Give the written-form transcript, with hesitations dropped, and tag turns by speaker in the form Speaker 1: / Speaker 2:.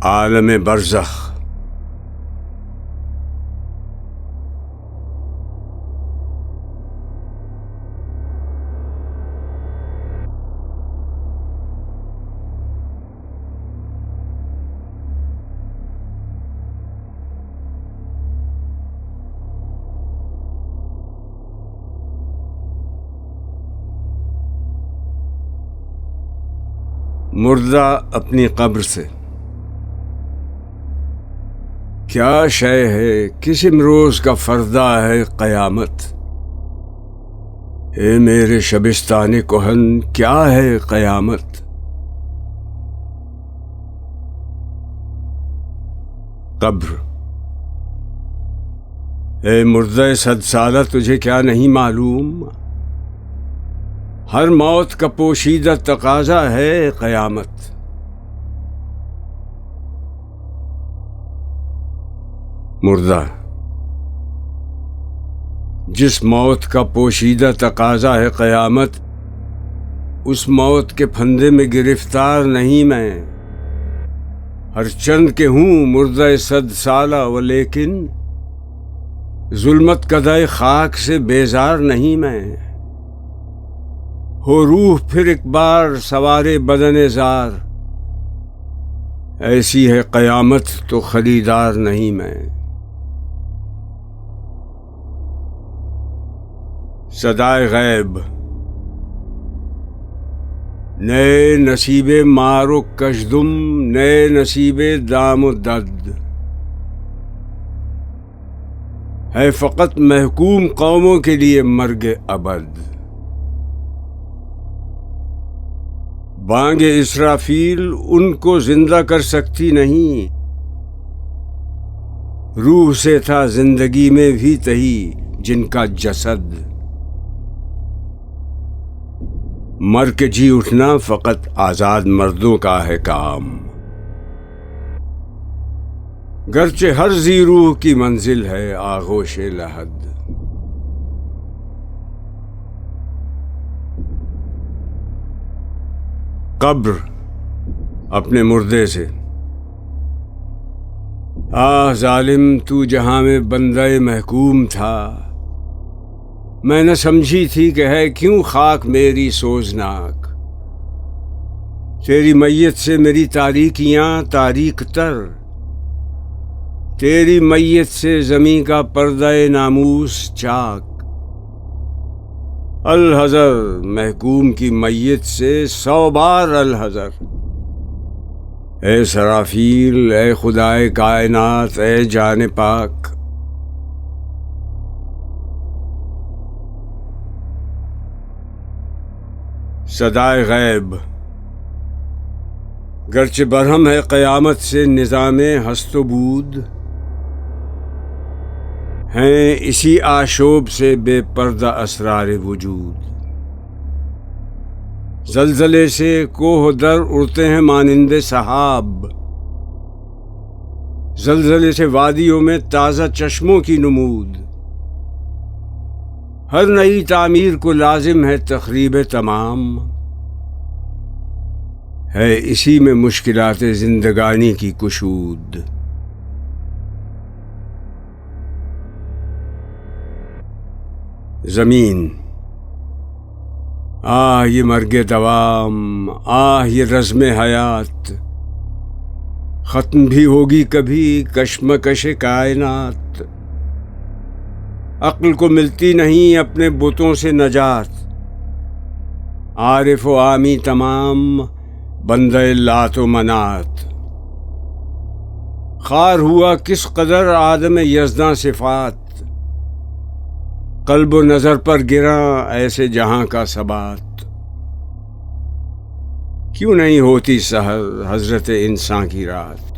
Speaker 1: عالم برزخ۔ مردہ اپنی قبر سے کیا شے ہے، کس امروز کا فردہ ہے قیامت۔ اے میرے شبستان کہن کیا ہے قیامت۔ قبر، اے مردہ 100 سالہ تجھے کیا نہیں معلوم، ہر موت کا پوشیدہ تقاضا ہے قیامت۔ مردہ، جس موت کا پوشیدہ تقاضا ہے قیامت، اس موت کے پھندے میں گرفتار نہیں میں، ہر چند کے ہوں مردہ 100 سالہ ولیکن ظلمت کدائے خاک سے بیزار نہیں میں۔ ہو روح پھر ایک بار سوارے بدن زار، ایسی ہے قیامت تو خریدار نہیں میں۔ صدائے غیب، نئے نصیب مارو کشدم، نئے نصیب دام و دد، ہے فقط محکوم قوموں کے لیے مرگ ابد۔ بانگ اسرافیل ان کو زندہ کر سکتی نہیں، روح سے تھا زندگی میں بھی تہی جن کا جسد۔ مر کے جی اٹھنا فقط آزاد مردوں کا ہے کام، گرچہ ہر ذی روح کی منزل ہے آغوش لحد۔ قبر اپنے مردے سے، آہ ظالم تو جہاں میں بندہ محکوم تھا، میں نہ سمجھی تھی کہ ہے کیوں خاک میری سوزناک۔ تیری میت سے میری تاریکیاں تاریک تر، تیری میت سے زمین کا پردہ ناموس چاک۔ الحذر، محکوم کی میت سے 100 بار الحذر۔ اے سرافیل، اے خدائے کائنات، اے جان پاک۔ صدائے غیب، گرچہ برہم ہے قیامت سے نظام ہست و بود، ہیں اسی آشوب سے بے پردہ اسرار وجود۔ زلزلے سے کوہ در اڑتے ہیں مانند سحاب، زلزلے سے وادیوں میں تازہ چشموں کی نمود۔ ہر نئی تعمیر کو لازم ہے تخریب تمام، ہے اسی میں مشکلات زندگانی کی کشود۔ زمین، آہ یہ مرگ دوام، آہ یہ رزم حیات، ختم بھی ہوگی کبھی کشمکش کائنات۔ عقل کو ملتی نہیں اپنے بتوں سے نجات، عارف و عامی تمام بندہ لات و منات۔ خوار ہوا کس قدر آدم یزداں صفات، قلب و نظر پر گرا ایسے جہاں کا ثبات۔ کیوں نہیں ہوتی سحر حضرت انسان کی رات،